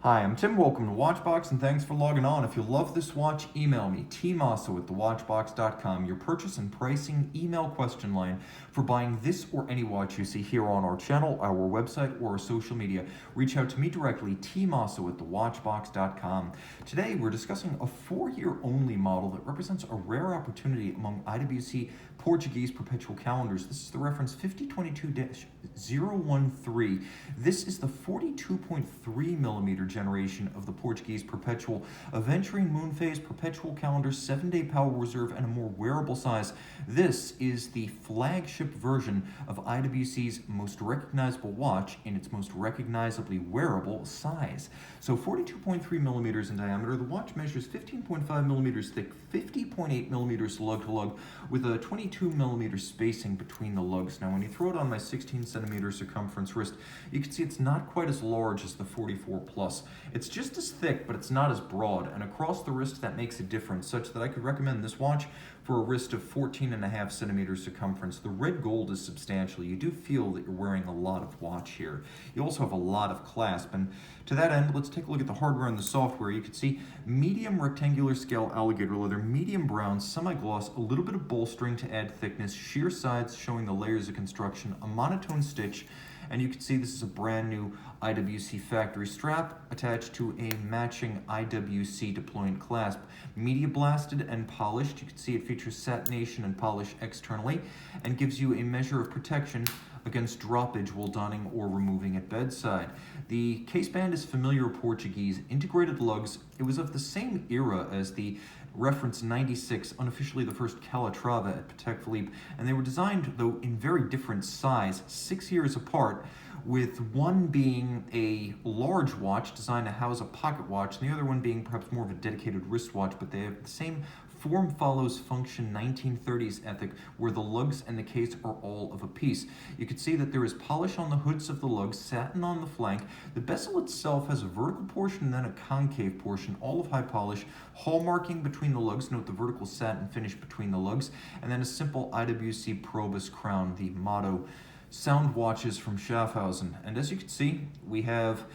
Hi, I'm Tim. Welcome to Watchbox, and thanks for logging on. If you love this watch, email me, tmosso@thewatchbox.com, your purchase and pricing email question line for buying this or any watch you see here on our channel, our website, or our social media. Reach out to me directly, tmosso@thewatchbox.com. Today, we're discussing a 4-year only model that represents a rare opportunity among IWC Portuguese Perpetual Calendars. This is the reference 5022-013. This is the 42.3 millimeter generation of the Portuguese Perpetual, a venturing moon phase perpetual calendar, 7-day power reserve, and a more wearable size. This is the flagship version of IWC's most recognizable watch in its most recognizably wearable size. So 42.3 millimeters in diameter, the watch measures 15.5 millimeters thick, 50.8 millimeters lug-to-lug, with a 22 millimeter spacing between the lugs. Now when you throw it on my 16 centimeter circumference wrist, you can see it's not quite as large as the 44 Plus. It's just as thick, but it's not as broad, and across the wrist that makes a difference, such that I could recommend this watch for a wrist of 14.5 centimeters circumference. The red gold is substantial. You do feel that you're wearing a lot of watch here. You also have a lot of clasp, and to that end, let's take a look at the hardware and the software. You can see medium rectangular scale alligator leather, medium brown, semi-gloss, a little bit of bolstering to add thickness, sheer sides showing the layers of construction, a monotone stitch, and you can see this is a brand new IWC factory strap attached to a matching IWC deployant clasp. Media blasted and polished. You can see it features satination and polish externally and gives you a measure of protection against droppage while donning or removing at bedside. The caseband is familiar Portuguese, integrated lugs. It was of the same era as the reference 96, unofficially the first Calatrava at Patek Philippe, and they were designed, though, in very different size, 6 years apart, with one being a large watch designed to house a pocket watch, and the other one being perhaps more of a dedicated wristwatch, but they have the same form follows function 1930s ethic, where the lugs and the case are all of a piece. You can see that there is polish on the hoods of the lugs, satin on the flank. The bezel itself has a vertical portion and then a concave portion, all of high polish, hallmarking between the lugs, note the vertical satin finish between the lugs, and then a simple IWC Probus crown, the motto sound watches from Schaffhausen. And as you can see, we have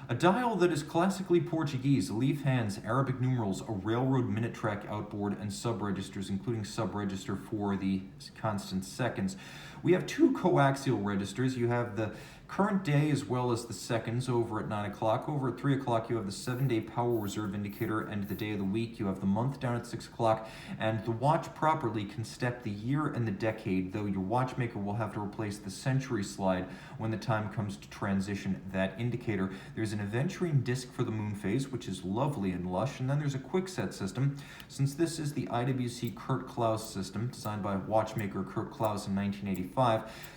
a dial that is classically Portuguese, leaf hands, Arabic numerals, a railroad minute track outboard, and sub-registers, including sub-register for the constant seconds. We have two coaxial registers. You have the current day as well as the seconds over at 9 o'clock. Over at 3 o'clock, you have the 7-day power reserve indicator, and the day of the week. You have the month down at 6 o'clock, and the watch properly can step the year and the decade, though your watchmaker will have to replace the century slide when the time comes to transition that indicator. There's an aventurine disc for the moon phase, which is lovely and lush, and then there's a quick set system. Since this is the IWC Kurt Klaus system, designed by watchmaker Kurt Klaus in 1985,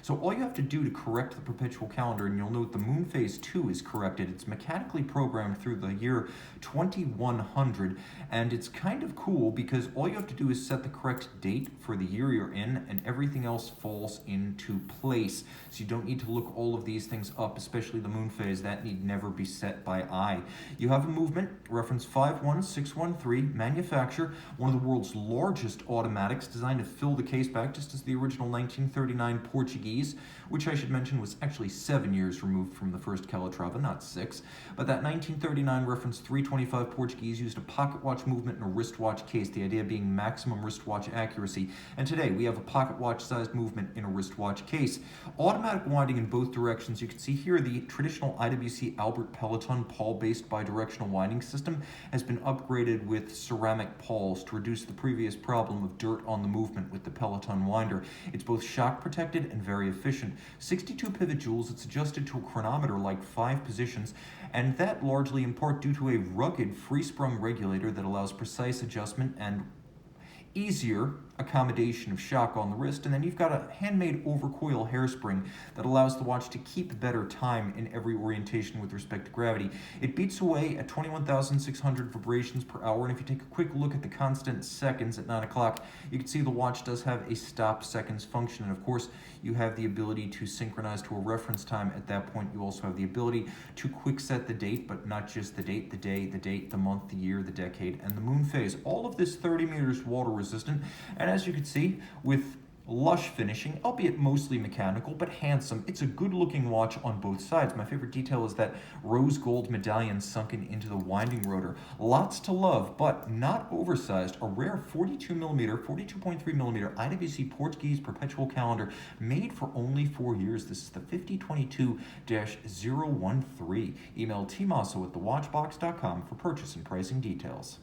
so all you have to do to correct the perpetual calendar, and you'll note the moon phase 2 is corrected. It's mechanically programmed through the year 2100, and it's kind of cool because all you have to do is set the correct date for the year you're in, and everything else falls into place. So you don't need to look all of these things up, especially the moon phase. That need never be set by eye. You have a movement, reference 51613, manufacturer, one of the world's largest automatics, designed to fill the case back, just as the original 1939 Portuguese, which I should mention was actually 7 years removed from the first Calatrava, not 6. But that 1939 reference 325 Portuguese used a pocket watch movement and a wristwatch case, the idea being maximum wristwatch accuracy. And today we have a pocket watch sized movement in a wristwatch case. Automatic winding in both directions. You can see here the traditional IWC Albert Peloton pawl-based bidirectional winding system has been upgraded with ceramic pawls to reduce the previous problem of dirt on the movement with the Peloton winder. It's both shock protected and very efficient. 62 pivot jewels. It's adjusted to a chronometer like 5 positions, and that largely in part due to a rugged free-sprung regulator that allows precise adjustment and easier accommodation of shock on the wrist. And then you've got a handmade overcoil hairspring that allows the watch to keep better time in every orientation with respect to gravity. It beats away at 21,600 vibrations per hour, and if you take a quick look at the constant seconds at 9 o'clock, you can see the watch does have a stop seconds function, and of course you have the ability to synchronize to a reference time. At that point, you also have the ability to quick set the date, but not just the date, the day, the date, the month, the year, the decade, and the moon phase. All of this 30 meters water resistant, and as you can see, with Lush finishing, albeit mostly mechanical, but handsome. It's a good-looking watch on both sides. My favorite detail is that rose gold medallion sunken into the winding rotor. Lots to love, but not oversized. A rare 42mm, 42.3mm IWC Portuguese Perpetual Calendar made for only 4 years. This is the 5022-013. Email tmosso@thewatchbox.com for purchase and pricing details.